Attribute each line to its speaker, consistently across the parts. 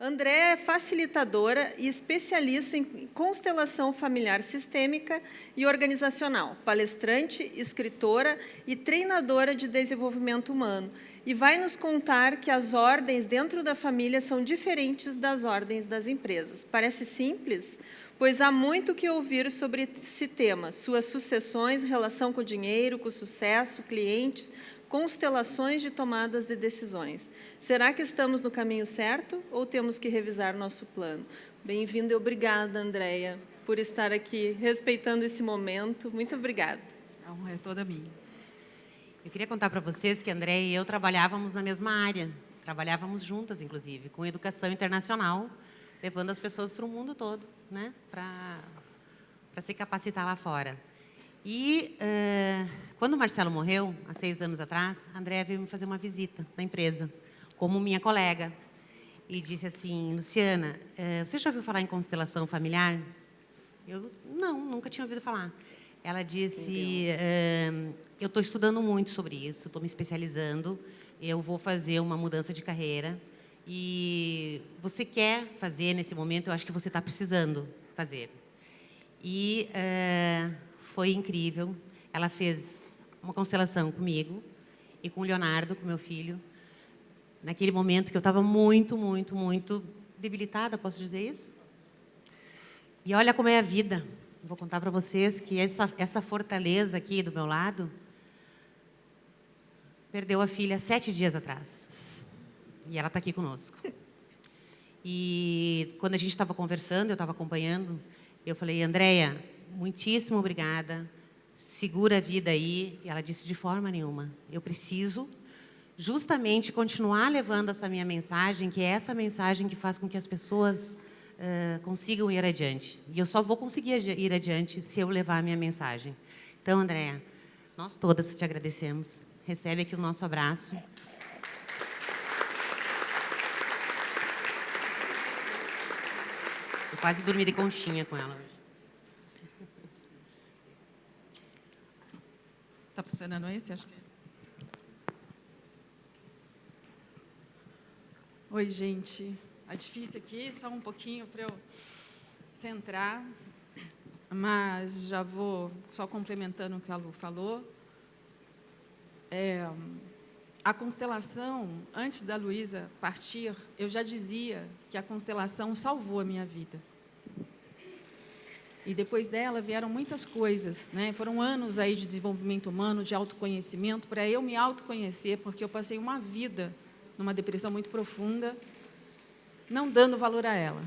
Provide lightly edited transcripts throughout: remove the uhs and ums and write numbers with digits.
Speaker 1: Andréa é facilitadora e especialista em constelação familiar sistêmica e organizacional, palestrante, escritora e treinadora de desenvolvimento humano. E vai nos contar que as ordens dentro da família são diferentes das ordens das empresas. Parece simples? Pois há muito que ouvir sobre esse tema, suas sucessões, relação com o dinheiro, com o sucesso, clientes, constelações de tomadas de decisões. Será que estamos no caminho certo ou temos que revisar nosso plano? Bem-vinda e obrigada, Andréa, por estar aqui, respeitando esse momento. Muito obrigada.
Speaker 2: A honra é toda minha. Eu queria contar para vocês que a Andréa e eu trabalhávamos na mesma área. Trabalhávamos juntas, inclusive, com educação internacional, levando as pessoas para o mundo todo, né? Para se capacitar lá fora. E, quando o Marcelo morreu, há 6 anos atrás, a Andréa veio me fazer uma visita na empresa, como minha colega, e disse assim: Luciana, você já ouviu falar em constelação familiar? Eu, não, nunca tinha ouvido falar. Ela disse: eu estou estudando muito sobre isso, estou me especializando, eu vou fazer uma mudança de carreira, e você quer fazer nesse momento, eu acho que você está precisando fazer. E foi incrível. Ela fez uma constelação comigo e com o Leonardo, com meu filho, naquele momento que eu estava muito, muito, muito debilitada, posso dizer isso? E olha como é a vida. Vou contar para vocês que essa fortaleza aqui do meu lado perdeu a filha 7 dias atrás. E ela está aqui conosco. E quando a gente estava conversando, eu estava acompanhando, eu falei: Andréa, muitíssimo obrigada, segura a vida aí. E ela disse: de forma nenhuma, eu preciso justamente continuar levando essa minha mensagem, que é essa mensagem que faz com que as pessoas consigam ir adiante. E eu só vou conseguir ir adiante se eu levar a minha mensagem. Então, Andréa, nós todas te agradecemos. Recebe aqui o nosso abraço. Eu quase dormi de conchinha com ela hoje.
Speaker 3: Está funcionando esse? Acho que é esse. Oi, gente. É difícil aqui, só um pouquinho para eu centrar, mas já vou só complementando o que a Lu falou. A constelação, antes da Luísa partir, eu já dizia que a constelação salvou a minha vida. E depois dela vieram muitas coisas, né? Foram anos aí de desenvolvimento humano, de autoconhecimento, para eu me autoconhecer, porque eu passei uma vida numa depressão muito profunda, não dando valor a ela.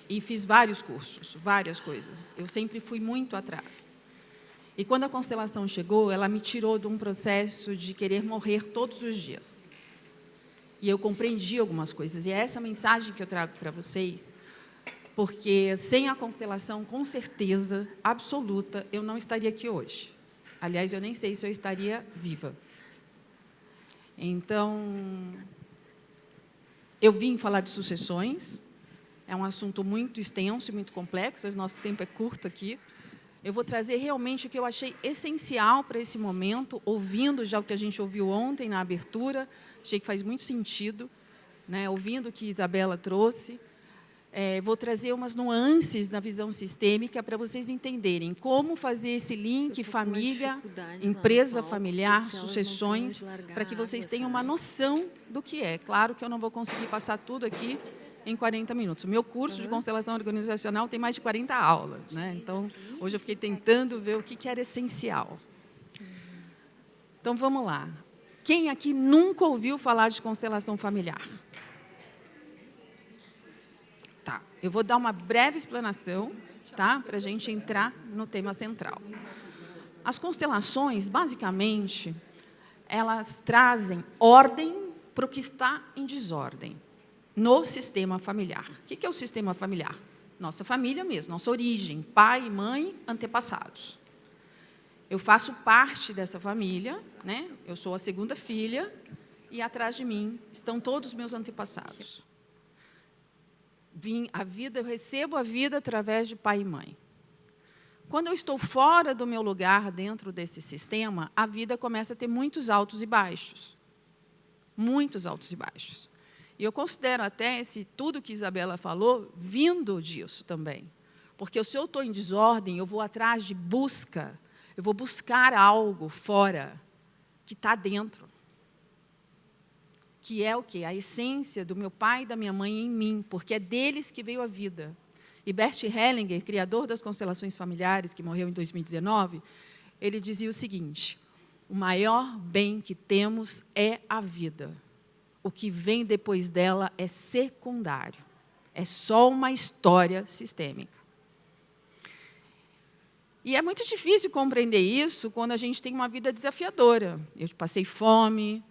Speaker 3: E fiz vários cursos, várias coisas. Eu sempre fui muito atrás. E quando a constelação chegou, ela me tirou de um processo de querer morrer todos os dias. E eu compreendi algumas coisas. E é essa mensagem que eu trago para vocês, porque sem a constelação, com certeza absoluta, eu não estaria aqui hoje. Aliás, eu nem sei se eu estaria viva. Então, eu vim falar de sucessões. É um assunto muito extenso e muito complexo, o nosso tempo é curto aqui. Eu vou trazer realmente o que eu achei essencial para esse momento, ouvindo já o que a gente ouviu ontem na abertura, achei que faz muito sentido, né? Ouvindo o que Isabela trouxe. Vou trazer umas nuances na visão sistêmica para vocês entenderem como fazer esse link família, empresa familiar, sucessões, para que vocês tenham uma noção do que é. Claro que eu não vou conseguir passar tudo aqui em 40 minutos. O meu curso de constelação organizacional tem mais de 40 aulas, né? Então, hoje eu fiquei tentando ver o que era essencial. Então, vamos lá. Quem aqui nunca ouviu falar de constelação familiar? Tá. Eu vou dar uma breve explanação, tá? Para a gente entrar no tema central. As constelações, basicamente, elas trazem ordem para o que está em desordem no sistema familiar. O que é o sistema familiar? Nossa família mesmo, nossa origem, pai, mãe, antepassados. Eu faço parte dessa família, né? Eu sou a segunda filha e atrás de mim estão todos os meus antepassados. Eu recebo a vida através de pai e mãe. Quando eu estou fora do meu lugar dentro desse sistema, a vida começa a ter muitos altos e baixos. Muitos altos e baixos. E eu considero até tudo que Isabela falou vindo disso também. Porque se eu estou em desordem, eu vou atrás de busca, eu vou buscar algo fora que está dentro. Que é o quê? A essência do meu pai e da minha mãe em mim, porque é deles que veio a vida. E Bert Hellinger, criador das constelações familiares, que morreu em 2019, ele dizia o seguinte: o maior bem que temos é a vida. O que vem depois dela é secundário. É só uma história sistêmica. E é muito difícil compreender isso quando a gente tem uma vida desafiadora. Eu passei fome,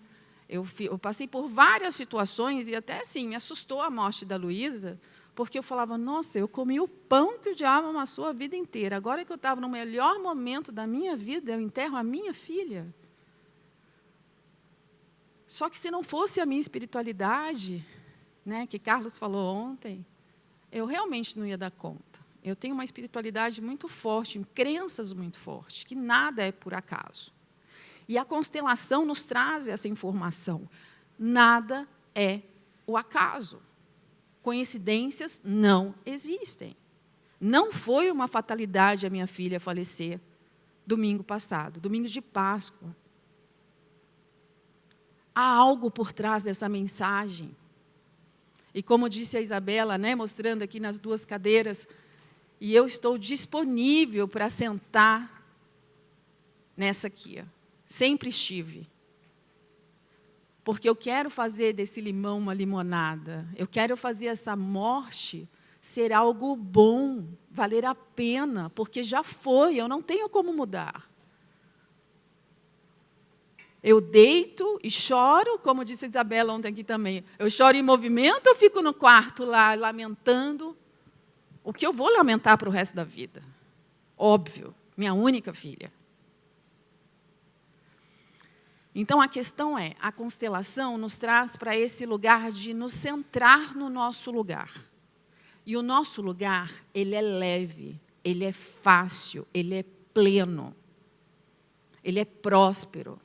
Speaker 3: eu passei por várias situações, e até assim, me assustou a morte da Luísa, porque eu falava, nossa, eu comi o pão que o diabo amassou a vida inteira. Agora que eu estava no melhor momento da minha vida, eu enterro a minha filha. Só que se não fosse a minha espiritualidade, né, que Carlos falou ontem, eu realmente não ia dar conta. Eu tenho uma espiritualidade muito forte, crenças muito fortes, que nada é por acaso. E a constelação nos traz essa informação. Nada é o acaso. Coincidências não existem. Não foi uma fatalidade a minha filha falecer domingo passado, domingo de Páscoa. Há algo por trás dessa mensagem. E como disse a Isabela, né, mostrando aqui nas duas cadeiras, e eu estou disponível para sentar nessa aqui. Sempre estive. Porque eu quero fazer desse limão uma limonada. Eu quero fazer essa morte ser algo bom, valer a pena, porque já foi, eu não tenho como mudar. Eu deito e choro, como disse a Isabela ontem aqui também. Eu choro em movimento ou fico no quarto lá, lamentando? O que eu vou lamentar para o resto da vida? Óbvio, minha única filha. Então, a questão é, a constelação nos traz para esse lugar de nos centrar no nosso lugar. E o nosso lugar, ele é leve, ele é fácil, ele é pleno, ele é próspero.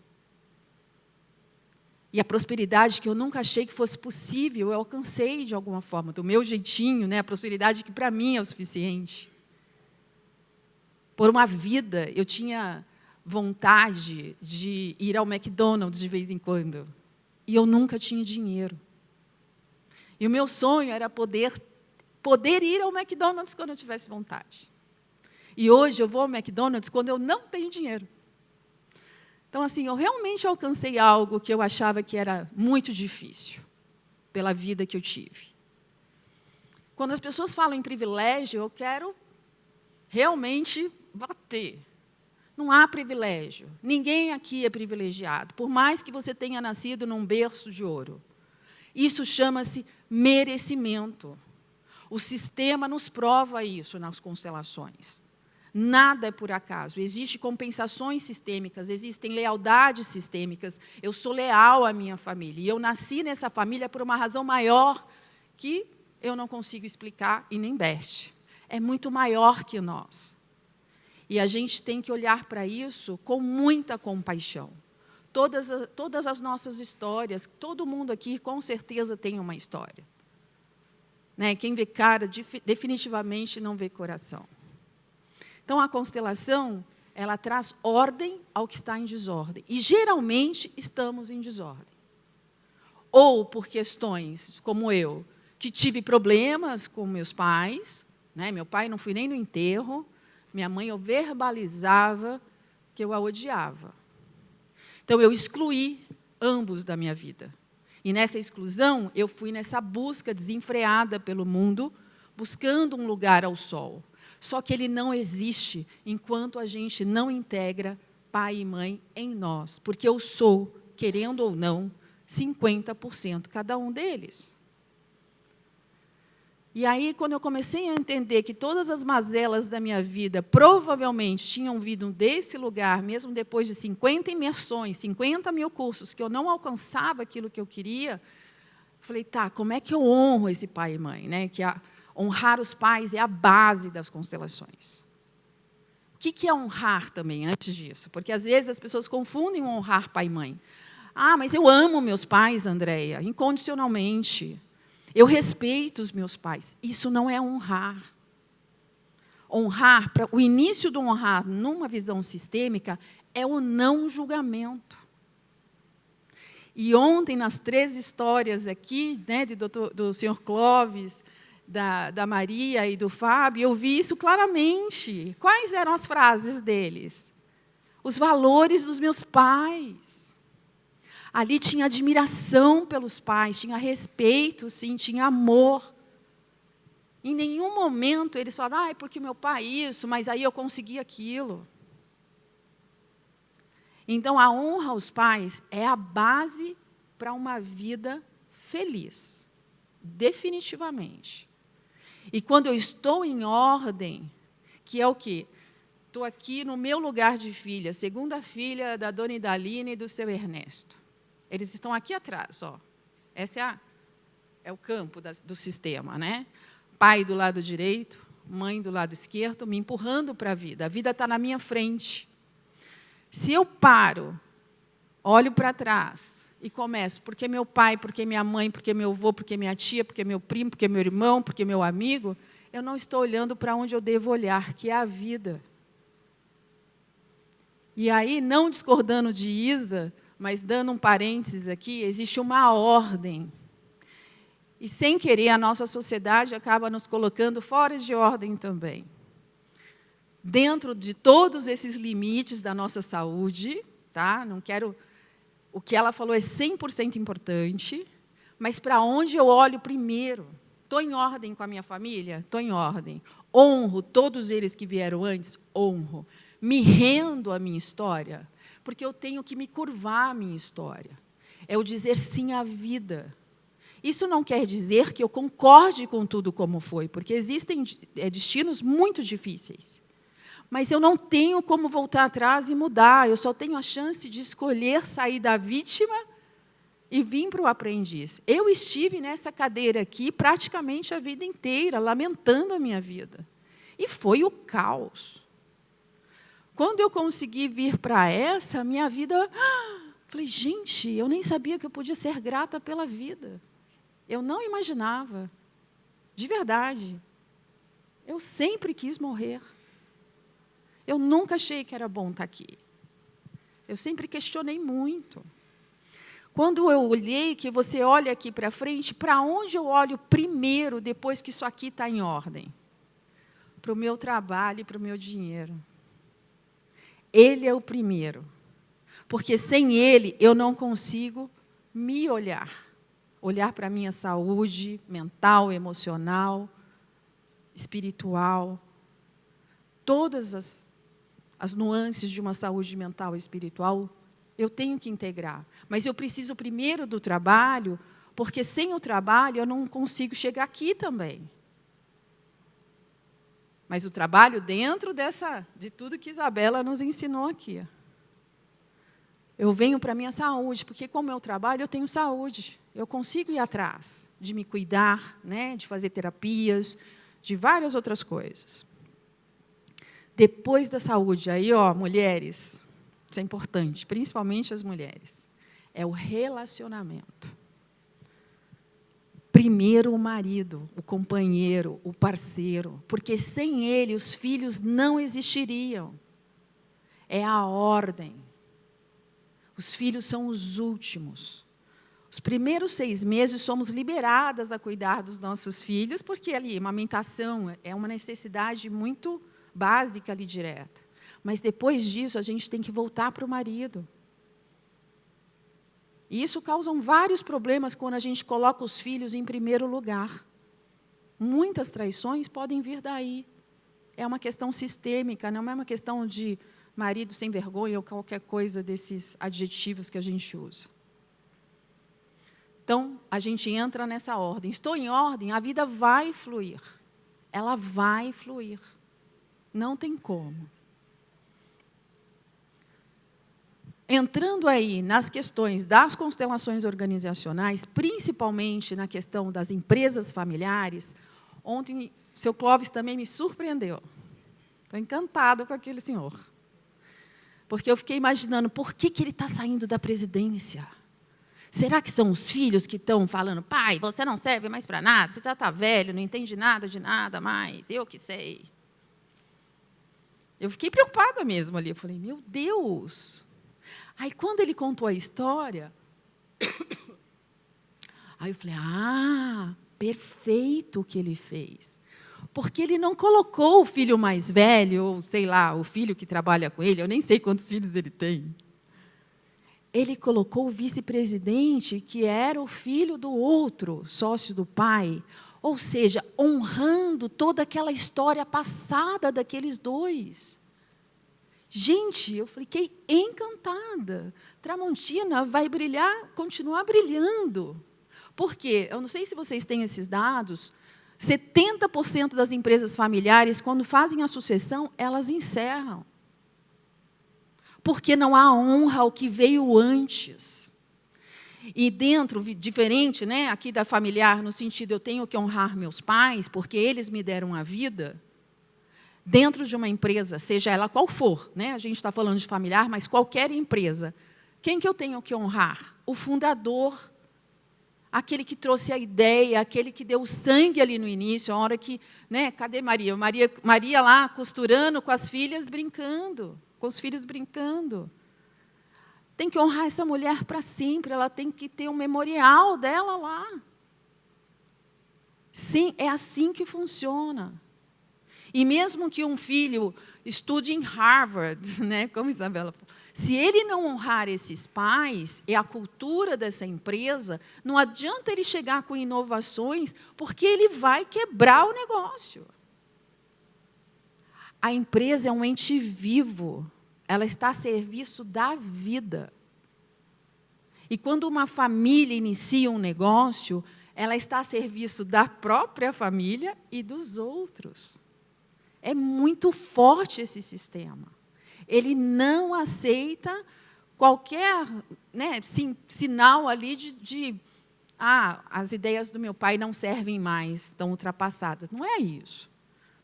Speaker 3: E a prosperidade que eu nunca achei que fosse possível, eu alcancei de alguma forma, do meu jeitinho, né? A prosperidade que para mim é o suficiente. Por uma vida, eu tinha vontade de ir ao McDonald's de vez em quando. E eu nunca tinha dinheiro. E o meu sonho era poder ir ao McDonald's quando eu tivesse vontade. E hoje eu vou ao McDonald's quando eu não tenho dinheiro. Então, assim, eu realmente alcancei algo que eu achava que era muito difícil, pela vida que eu tive. Quando as pessoas falam em privilégio, eu quero realmente bater. Não há privilégio. Ninguém aqui é privilegiado, por mais que você tenha nascido num berço de ouro. Isso chama-se merecimento. O sistema nos prova isso nas constelações. Nada é por acaso. Existem compensações sistêmicas, existem lealdades sistêmicas. Eu sou leal à minha família. E eu nasci nessa família por uma razão maior que eu não consigo explicar e nem Bert. É muito maior que nós. E a gente tem que olhar para isso com muita compaixão. Todas as nossas histórias, todo mundo aqui com certeza tem uma história. Né? Quem vê cara, definitivamente não vê coração. Então, a constelação, ela traz ordem ao que está em desordem. E, geralmente, estamos em desordem. Ou por questões, como eu, que tive problemas com meus pais. Né? Meu pai, não fui nem no enterro. Minha mãe, eu verbalizava que eu a odiava. Então, eu excluí ambos da minha vida. E, nessa exclusão, eu fui nessa busca desenfreada pelo mundo, buscando um lugar ao sol. Só que ele não existe enquanto a gente não integra pai e mãe em nós. Porque eu sou, querendo ou não, 50% cada um deles. E aí, quando eu comecei a entender que todas as mazelas da minha vida provavelmente tinham vindo desse lugar, mesmo depois de 50 imersões, 50 mil cursos, que eu não alcançava aquilo que eu queria, falei, tá, como é que eu honro esse pai e mãe? Né? Honrar os pais é a base das constelações. O que é honrar também, antes disso? Porque, às vezes, as pessoas confundem o honrar pai e mãe. Ah, mas eu amo meus pais, Andréia, incondicionalmente. Eu respeito os meus pais. Isso não é honrar. Honrar, o início do honrar numa visão sistêmica é o não julgamento. E ontem, nas 3 histórias aqui, né, do senhor Clóvis, da Maria e do Fábio, eu vi isso claramente. Quais eram as frases deles? Os valores dos meus pais. Ali tinha admiração pelos pais, tinha respeito, sim, tinha amor. Em nenhum momento eles falaram, é porque meu pai isso, mas aí eu consegui aquilo. Então, a honra aos pais é a base para uma vida feliz, definitivamente. E quando eu estou em ordem, que é o quê? Estou aqui no meu lugar de filha, segunda filha da dona Idaline e do seu Ernesto. Eles estão aqui atrás, ó. Esse é o campo do sistema, né? Pai do lado direito, mãe do lado esquerdo, me empurrando para a vida está na minha frente. Se eu paro, olho para trás e começo, porque meu pai, porque minha mãe, porque meu avô, porque minha tia, porque meu primo, porque meu irmão, porque meu amigo, eu não estou olhando para onde eu devo olhar, que é a vida. E aí, não discordando de Isa, mas dando um parênteses aqui, existe uma ordem. E, sem querer, a nossa sociedade acaba nos colocando fora de ordem também. Dentro de todos esses limites da nossa saúde, tá? Não quero... O que ela falou é 100% importante, mas para onde eu olho primeiro? Estou em ordem com a minha família? Estou em ordem. Honro todos eles que vieram antes? Honro. Me rendo à minha história? Porque eu tenho que me curvar à minha história. É o dizer sim à vida. Isso não quer dizer que eu concorde com tudo como foi, porque existem destinos muito difíceis. Mas eu não tenho como voltar atrás e mudar, eu só tenho a chance de escolher sair da vítima e vir para o aprendiz. Eu estive nessa cadeira aqui praticamente a vida inteira, lamentando a minha vida. E foi o caos. Quando eu consegui vir para essa, minha vida... Falei, gente, eu nem sabia que eu podia ser grata pela vida. Eu não imaginava, de verdade. Eu sempre quis morrer. Eu nunca achei que era bom estar aqui. Eu sempre questionei muito. Quando eu olhei, que você olha aqui para frente, para onde eu olho primeiro, depois que isso aqui está em ordem? Para o meu trabalho e para o meu dinheiro. Ele é o primeiro. Porque sem ele, eu não consigo me olhar. Olhar para a minha saúde mental, emocional, espiritual. Todas as nuances de uma saúde mental e espiritual, eu tenho que integrar. Mas eu preciso primeiro do trabalho, porque sem o trabalho eu não consigo chegar aqui também. Mas o trabalho dentro de tudo que Isabela nos ensinou aqui. Eu venho para a minha saúde, porque como eu trabalho, eu tenho saúde. Eu consigo ir atrás de me cuidar, né, de fazer terapias, de várias outras coisas. Depois da saúde, aí, ó, mulheres, isso é importante, principalmente as mulheres, é o relacionamento. Primeiro o marido, o companheiro, o parceiro, porque sem ele os filhos não existiriam. É a ordem. Os filhos são os últimos. Os primeiros 6 meses somos liberadas a cuidar dos nossos filhos, porque ali, amamentação é uma necessidade muito básica ali direta. Mas depois disso, a gente tem que voltar para o marido. E isso causa vários problemas quando a gente coloca os filhos em primeiro lugar. Muitas traições podem vir daí. É uma questão sistêmica, não é uma questão de marido sem vergonha ou qualquer coisa desses adjetivos que a gente usa. Então, a gente entra nessa ordem. Estou em ordem, a vida vai fluir. Ela vai fluir. Não tem como. Entrando aí nas questões das constelações organizacionais, principalmente na questão das empresas familiares, ontem o seu Clóvis também me surpreendeu. Estou encantada com aquele senhor. Porque eu fiquei imaginando, por que ele está saindo da presidência? Será que são os filhos que estão falando, pai, você não serve mais para nada, você já está velho, não entende nada de nada mais, eu que sei. Eu fiquei preocupada mesmo ali. Eu falei, meu Deus. Aí, quando ele contou a história, aí eu falei, perfeito o que ele fez. Porque ele não colocou o filho mais velho, ou, sei lá, o filho que trabalha com ele, eu nem sei quantos filhos ele tem. Ele colocou o vice-presidente, que era o filho do outro, sócio do pai, ou seja, honrando toda aquela história passada daqueles dois. Gente, eu fiquei encantada. Tramontina vai brilhar, continuar brilhando. Por quê? Eu não sei se vocês têm esses dados, 70% das empresas familiares, quando fazem a sucessão, elas encerram. Porque não há honra ao que veio antes. E dentro, diferente, né, aqui da familiar, no sentido, eu tenho que honrar meus pais, porque eles me deram a vida, dentro de uma empresa, seja ela qual for, né, a gente está falando de familiar, mas qualquer empresa, quem que eu tenho que honrar? O fundador, aquele que trouxe a ideia, aquele que deu sangue ali no início, a hora que, né, cadê Maria? Maria lá, costurando com as filhas, brincando, com os filhos brincando. Tem que honrar essa mulher para sempre, ela tem que ter um memorial dela lá. Sim, é assim que funciona. E mesmo que um filho estude em Harvard, né, como Isabela falou, se ele não honrar esses pais e a cultura dessa empresa, não adianta ele chegar com inovações, porque ele vai quebrar o negócio. A empresa é um ente vivo. Ela está a serviço da vida. E quando uma família inicia um negócio, ela está a serviço da própria família e dos outros. É muito forte esse sistema. Ele não aceita qualquer, né, sinal ali de as ideias do meu pai não servem mais, estão ultrapassadas. Não é isso.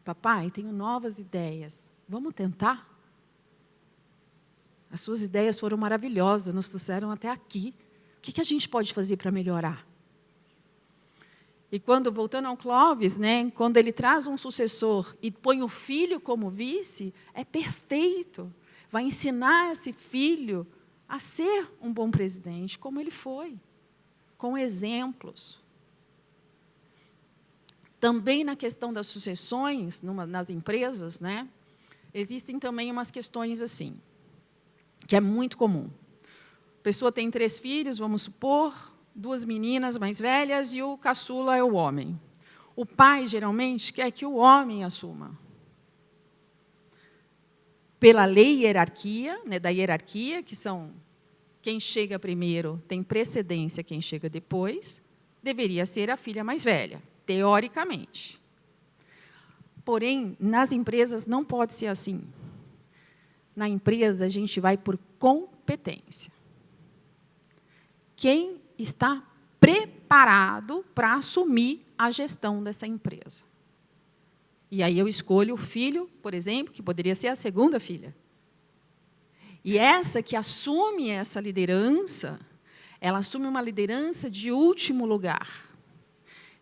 Speaker 3: Papai, tenho novas ideias. Vamos tentar? As suas ideias foram maravilhosas, nos trouxeram até aqui. O que a gente pode fazer para melhorar? E quando, voltando ao Clóvis, né, quando ele traz um sucessor e põe o filho como vice, é perfeito. Vai ensinar esse filho a ser um bom presidente, como ele foi, com exemplos. Também na questão das sucessões, nas empresas, né, existem também umas questões assim, que é muito comum. A pessoa tem 3 filhos, vamos supor, 2 meninas mais velhas e o caçula é o homem. O pai, geralmente, quer que o homem assuma. Pela lei e hierarquia, né, da hierarquia, que são quem chega primeiro tem precedência quem chega depois, deveria ser a filha mais velha, teoricamente. Porém, nas empresas não pode ser assim. Na empresa, a gente vai por competência. Quem está preparado para assumir a gestão dessa empresa? E aí eu escolho o filho, por exemplo, que poderia ser a segunda filha. E essa que assume essa liderança, ela assume uma liderança de último lugar.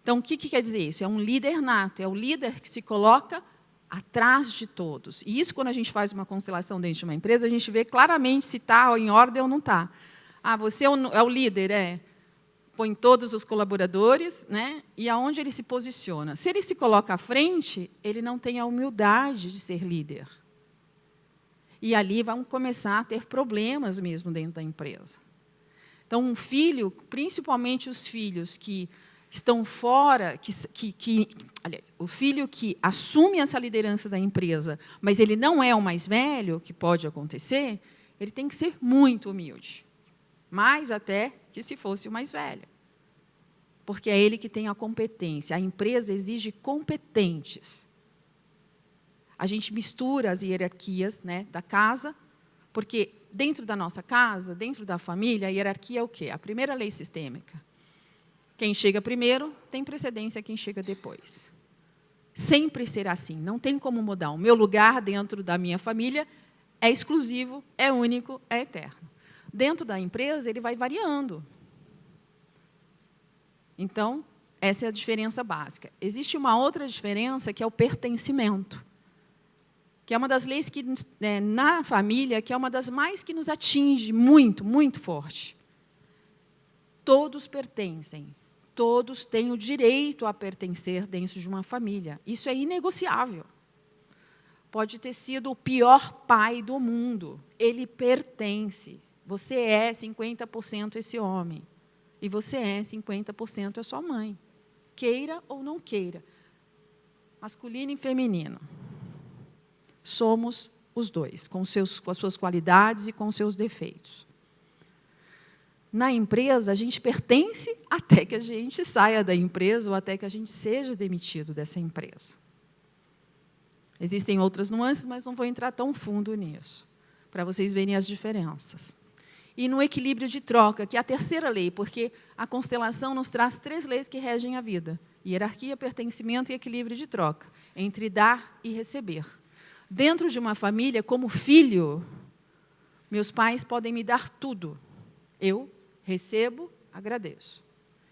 Speaker 3: Então, o que quer dizer isso? É um líder nato, é o líder que se coloca atrás de todos. E isso, quando a gente faz uma constelação dentro de uma empresa, a gente vê claramente se está em ordem ou não está. Você é o líder, põe todos os colaboradores, né? E aonde ele se posiciona. Se ele se coloca à frente, ele não tem a humildade de ser líder. E ali vão começar a ter problemas mesmo dentro da empresa. Então, um filho, principalmente os filhos que estão fora, aliás, o filho que assume essa liderança da empresa, mas ele não é o mais velho, que pode acontecer, ele tem que ser muito humilde. Mais até que se fosse o mais velho. Porque é ele que tem a competência. A empresa exige competentes. A gente mistura as hierarquias, né, da casa, porque dentro da nossa casa, dentro da família, a hierarquia é o quê? A primeira lei sistêmica. Quem chega primeiro tem precedência a quem chega depois. Sempre será assim, não tem como mudar. O meu lugar dentro da minha família é exclusivo, é único, é eterno. Dentro da empresa, ele vai variando. Então, essa é a diferença básica. Existe uma outra diferença, que é o pertencimento, que é uma das leis que, na família, que é uma das mais que nos atinge muito, muito forte. Todos pertencem, todos têm o direito a pertencer dentro de uma família. Isso é inegociável. Pode ter sido o pior pai do mundo, ele pertence. Você é 50% esse homem, e você é 50% a sua mãe, queira ou não queira, masculino e feminino. Somos os dois, com as suas qualidades e com os seus defeitos. Na empresa, a gente pertence até que a gente saia da empresa ou até que a gente seja demitido dessa empresa. Existem outras nuances, mas não vou entrar tão fundo nisso, para vocês verem as diferenças. E no equilíbrio de troca, que é a terceira lei, porque a constelação nos traz 3 leis que regem a vida: hierarquia, pertencimento e equilíbrio de troca, entre dar e receber. Dentro de uma família, como filho, meus pais podem me dar tudo. Eu recebo, agradeço.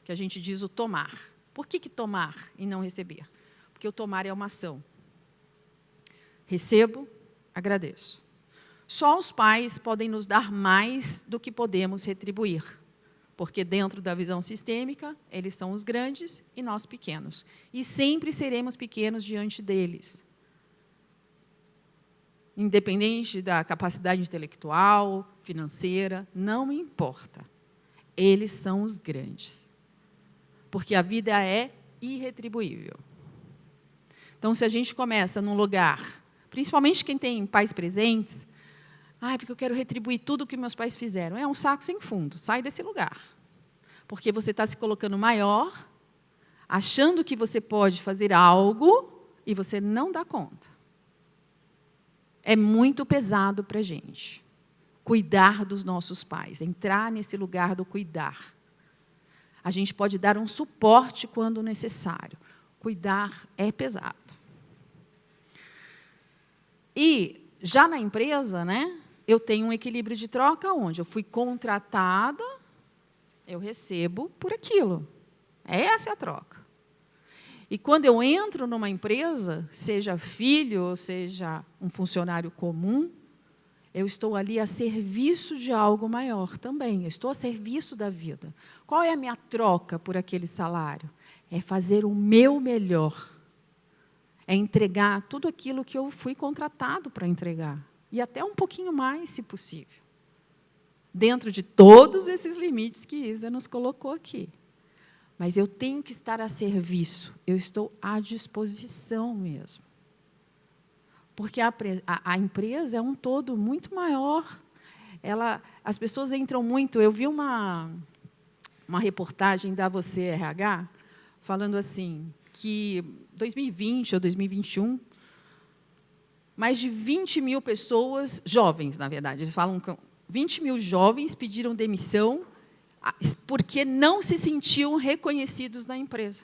Speaker 3: Que a gente diz o tomar. Por que tomar e não receber? Porque o tomar é uma ação. Recebo, agradeço. Só os pais podem nos dar mais do que podemos retribuir, porque dentro da visão sistêmica, eles são os grandes e nós pequenos. E sempre seremos pequenos diante deles. Independente da capacidade intelectual, financeira, não importa. Eles são os grandes. Porque a vida é irretribuível. Então, se a gente começa num lugar, principalmente quem tem pais presentes, porque eu quero retribuir tudo o que meus pais fizeram. É um saco sem fundo, sai desse lugar. Porque você está se colocando maior, achando que você pode fazer algo e você não dá conta. É muito pesado para a gente cuidar dos nossos pais, entrar nesse lugar do cuidar. A gente pode dar um suporte quando necessário. Cuidar é pesado. E, já na empresa, eu tenho um equilíbrio de troca onde eu fui contratada, eu recebo por aquilo. Essa é a troca. E quando eu entro numa empresa, seja filho ou seja um funcionário comum, eu estou ali a serviço de algo maior também. Eu estou a serviço da vida. Qual é a minha troca por aquele salário? É fazer o meu melhor. É entregar tudo aquilo que eu fui contratado para entregar. E até um pouquinho mais, se possível. Dentro de todos esses limites que Isa nos colocou aqui. Mas eu tenho que estar a serviço. Eu estou à disposição mesmo. Porque a empresa é um todo muito maior. As pessoas entram muito... Eu vi uma reportagem da Você RH falando assim, que 2020 ou 2021, mais de 20 mil pessoas, jovens, na verdade, eles falam que 20 mil jovens pediram demissão porque não se sentiam reconhecidos na empresa.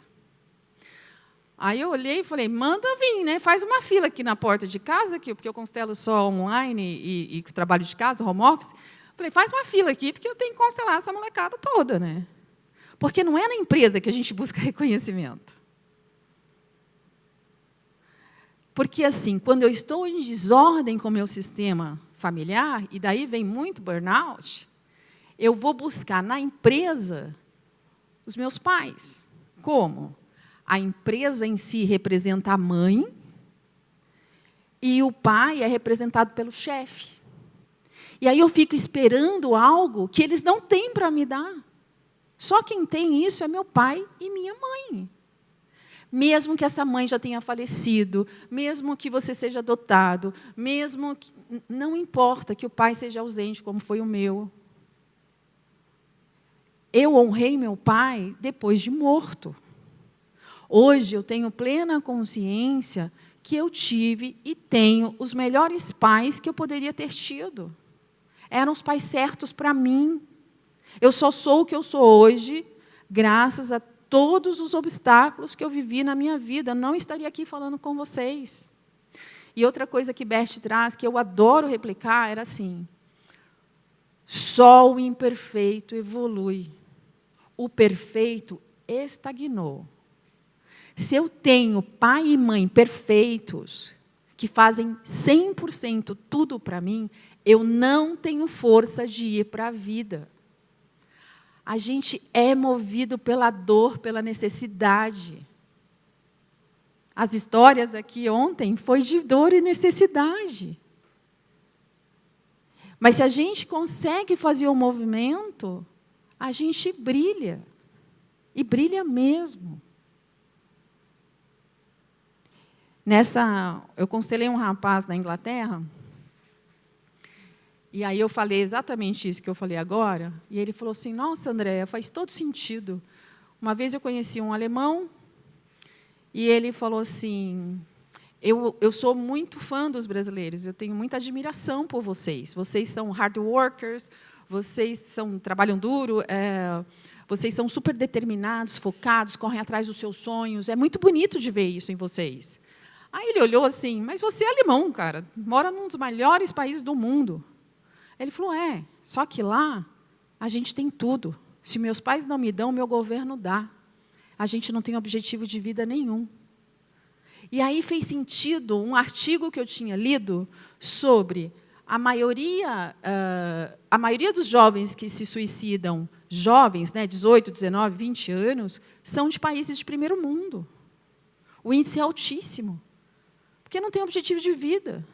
Speaker 3: Aí eu olhei e falei, manda vir, faz uma fila aqui na porta de casa, porque eu constelo só online e trabalho de casa, home office. Falei, faz uma fila aqui, porque eu tenho que constelar essa molecada toda. Porque não é na empresa que a gente busca reconhecimento. Porque, assim, quando eu estou em desordem com o meu sistema familiar, e daí vem muito burnout, eu vou buscar na empresa os meus pais. Como? A empresa em si representa a mãe e o pai é representado pelo chefe. E aí eu fico esperando algo que eles não têm para me dar. Só quem tem isso é meu pai e minha mãe. Mesmo que essa mãe já tenha falecido, mesmo que você seja adotado, mesmo que... Não importa que o pai seja ausente, como foi o meu. Eu honrei meu pai depois de morto. Hoje eu tenho plena consciência que eu tive e tenho os melhores pais que eu poderia ter tido. Eram os pais certos para mim. Eu só sou o que eu sou hoje, graças a todos os obstáculos que eu vivi na minha vida. Não estaria aqui falando com vocês. E outra coisa que Bert traz, que eu adoro replicar, era assim, só o imperfeito evolui. O perfeito estagnou. Se eu tenho pai e mãe perfeitos, que fazem 100% tudo para mim, eu não tenho força de ir para a vida. A gente é movido pela dor, pela necessidade. As histórias aqui ontem foi de dor e necessidade. Mas se a gente consegue fazer o movimento, a gente brilha. E brilha mesmo. Eu constelei um rapaz na Inglaterra, e aí eu falei exatamente isso que eu falei agora, e ele falou assim, nossa, Andréia, faz todo sentido. Uma vez eu conheci um alemão, e ele falou assim, eu sou muito fã dos brasileiros, eu tenho muita admiração por vocês. Vocês são hard workers, trabalham duro, vocês são super determinados, focados, correm atrás dos seus sonhos. É muito bonito de ver isso em vocês. Aí ele olhou assim, mas você é alemão, cara, mora num dos melhores países do mundo. Ele falou, só que lá a gente tem tudo. Se meus pais não me dão, meu governo dá. A gente não tem objetivo de vida nenhum. E aí fez sentido um artigo que eu tinha lido sobre a maioria dos jovens que se suicidam, jovens, 18, 19, 20 anos, são de países de primeiro mundo. O índice é altíssimo, porque não tem objetivo de vida.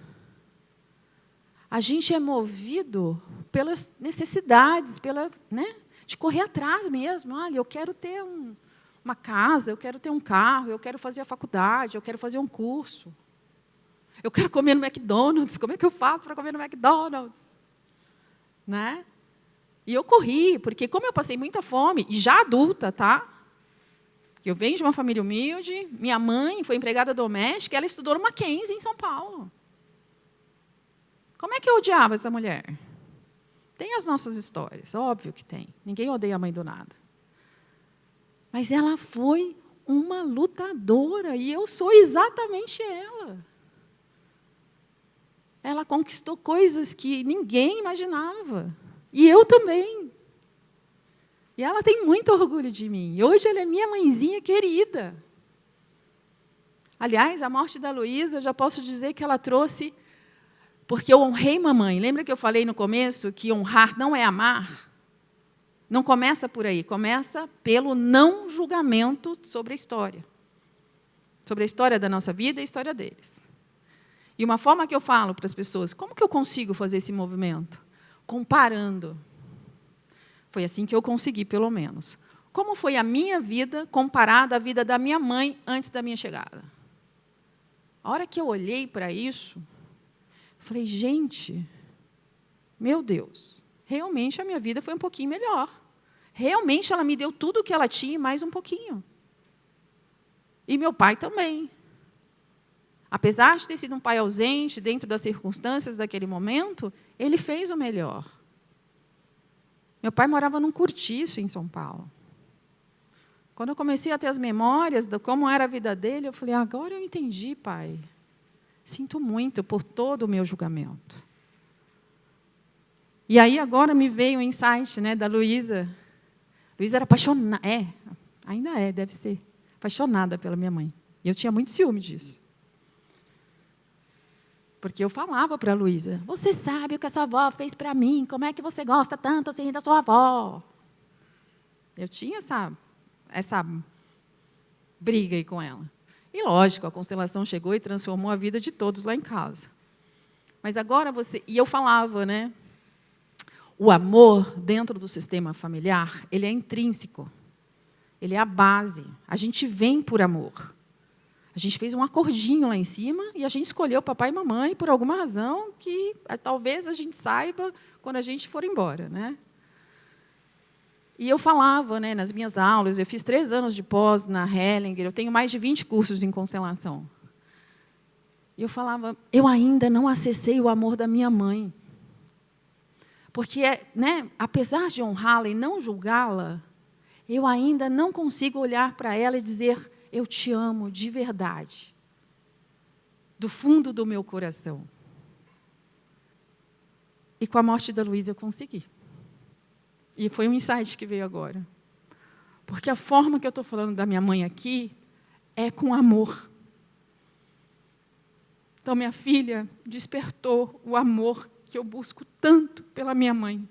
Speaker 3: A gente é movido pelas necessidades, de correr atrás mesmo. Olha, eu quero ter uma casa, eu quero ter um carro, eu quero fazer a faculdade, eu quero fazer um curso. Eu quero comer no McDonald's. Como é que eu faço para comer no McDonald's? Né? E eu corri, porque como eu passei muita fome, e já adulta, tá? Eu venho de uma família humilde, minha mãe foi empregada doméstica, ela estudou no Mackenzie, em São Paulo. Como é que eu odiava essa mulher? Tem as nossas histórias, óbvio que tem. Ninguém odeia a mãe do nada. Mas ela foi uma lutadora, e eu sou exatamente ela. Ela conquistou coisas que ninguém imaginava. E eu também. E ela tem muito orgulho de mim. E hoje ela é minha mãezinha querida. Aliás, a morte da Luísa, eu já posso dizer que ela trouxe... Porque eu honrei mamãe. Lembra que eu falei no começo que honrar não é amar? Não começa por aí. Começa pelo não julgamento sobre a história. Sobre a história da nossa vida e a história deles. E uma forma que eu falo para as pessoas, como que eu consigo fazer esse movimento? Comparando. Foi assim que eu consegui, pelo menos. Como foi a minha vida comparada à vida da minha mãe antes da minha chegada? A hora que eu olhei para isso, falei, gente, meu Deus, realmente a minha vida foi um pouquinho melhor. Realmente ela me deu tudo o que ela tinha e mais um pouquinho. E meu pai também. Apesar de ter sido um pai ausente dentro das circunstâncias daquele momento, ele fez o melhor. Meu pai morava num cortiço em São Paulo. Quando eu comecei a ter as memórias de como era a vida dele, eu falei, agora eu entendi, pai. Sinto muito por todo o meu julgamento. E aí agora me veio o insight, da Luísa. Luísa era apaixonada, ainda é, deve ser, apaixonada pela minha mãe. E eu tinha muito ciúme disso. Porque eu falava para a Luísa, você sabe o que a sua avó fez para mim, como é que você gosta tanto assim da sua avó? Eu tinha essa briga aí com ela. E, lógico, a constelação chegou e transformou a vida de todos lá em casa. Mas agora e eu falava, o amor dentro do sistema familiar, ele é intrínseco. Ele é a base. A gente vem por amor. A gente fez um acordinho lá em cima e a gente escolheu papai e mamãe por alguma razão que talvez a gente saiba quando a gente for embora, E eu falava, nas minhas aulas, eu fiz 3 anos de pós na Hellinger, eu tenho mais de 20 cursos em constelação. E eu falava, eu ainda não acessei o amor da minha mãe. Porque, apesar de honrá-la e não julgá-la, eu ainda não consigo olhar para ela e dizer, eu te amo de verdade, do fundo do meu coração. E com a morte da Luísa eu consegui. E foi um insight que veio agora. Porque a forma que eu estou falando da minha mãe aqui é com amor. Então, minha filha despertou o amor que eu busco tanto pela minha mãe.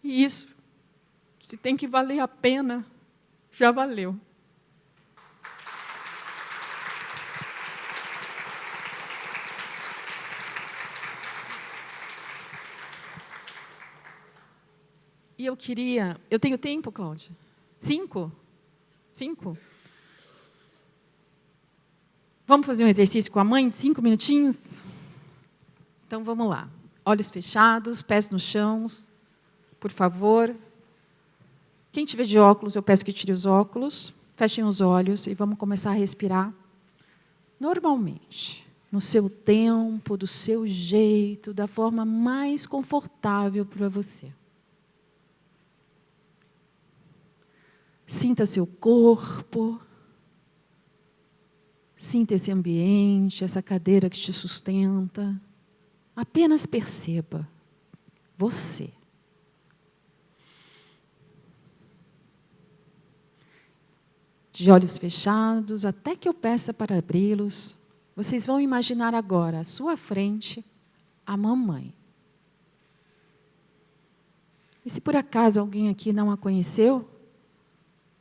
Speaker 3: E isso, se tem que valer a pena, já valeu. E eu queria... Eu tenho tempo, Cláudia? 5? 5? Vamos fazer um exercício com a mãe? 5 minutinhos? Então, vamos lá. Olhos fechados, pés no chão, por favor. Quem tiver de óculos, eu peço que tire os óculos. Fechem os olhos e vamos começar a respirar normalmente, no seu tempo, do seu jeito, da forma mais confortável para você. Sinta seu corpo, sinta esse ambiente, essa cadeira que te sustenta. Apenas perceba você. De olhos fechados, até que eu peça para abri-los, vocês vão imaginar agora à sua frente a mamãe. E se por acaso alguém aqui não a conheceu,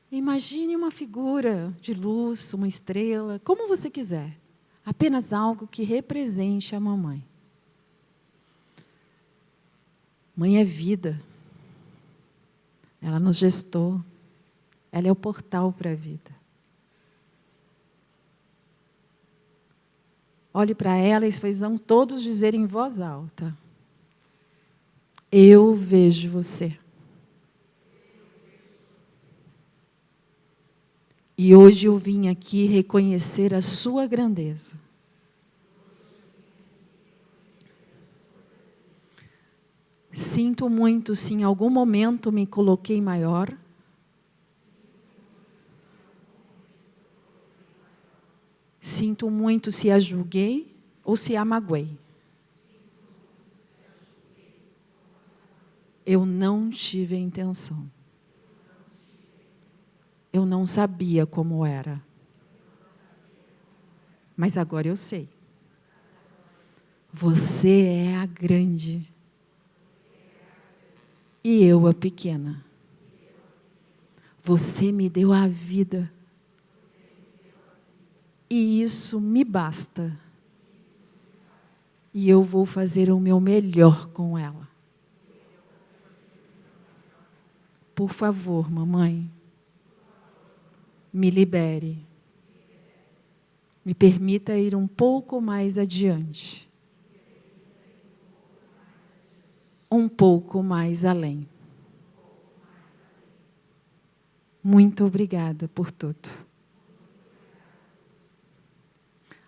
Speaker 3: imagine uma figura de luz, uma estrela, como você quiser. Apenas algo que represente a mamãe. Mãe é vida. Ela nos gestou. Ela é o portal para a vida. Olhe para ela e vocês vão todos dizer em voz alta: eu vejo você. E hoje eu vim aqui reconhecer a sua grandeza. Sinto muito se em algum momento me coloquei maior. Sinto muito se a julguei ou se a magoei. Eu não tive a intenção. Eu não sabia como era. Mas agora eu sei. Você é a grande. E eu a pequena. Você me deu a vida. E isso me basta. E eu vou fazer o meu melhor com ela. Por favor, mamãe, me libere. Me permita ir um pouco mais adiante. Um pouco mais além. Muito obrigada por tudo.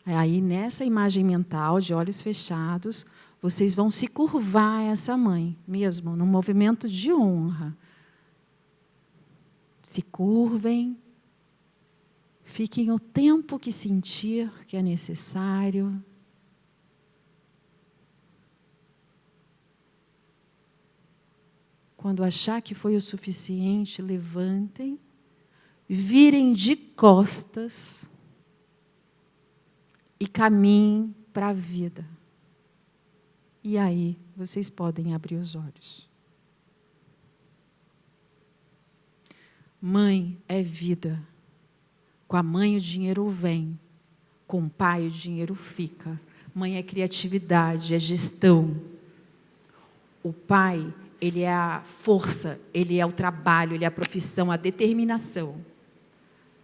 Speaker 3: Aí, nessa imagem mental, de olhos fechados, vocês vão se curvar a essa mãe, mesmo, num movimento de honra. Se curvem, fiquem o tempo que sentir que é necessário. Quando achar que foi o suficiente, levantem, virem de costas e caminhem para a vida. E aí, vocês podem abrir os olhos. Mãe é vida. Com a mãe o dinheiro vem. Com o pai o dinheiro fica. Mãe é criatividade, é gestão. O pai, ele é a força, ele é o trabalho, ele é a profissão, a determinação.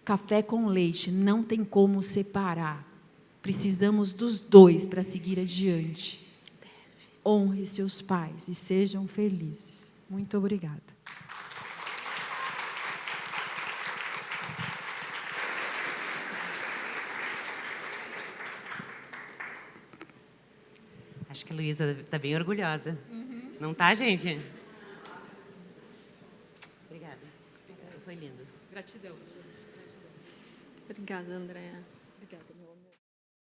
Speaker 3: Café com leite, não tem como separar. Precisamos dos dois para seguir adiante. Honre seus pais e sejam felizes. Muito obrigada.
Speaker 2: Acho que a Luísa está bem orgulhosa. Não está, gente? Obrigada. Foi lindo.
Speaker 3: Gratidão.
Speaker 1: Obrigada, Andréa.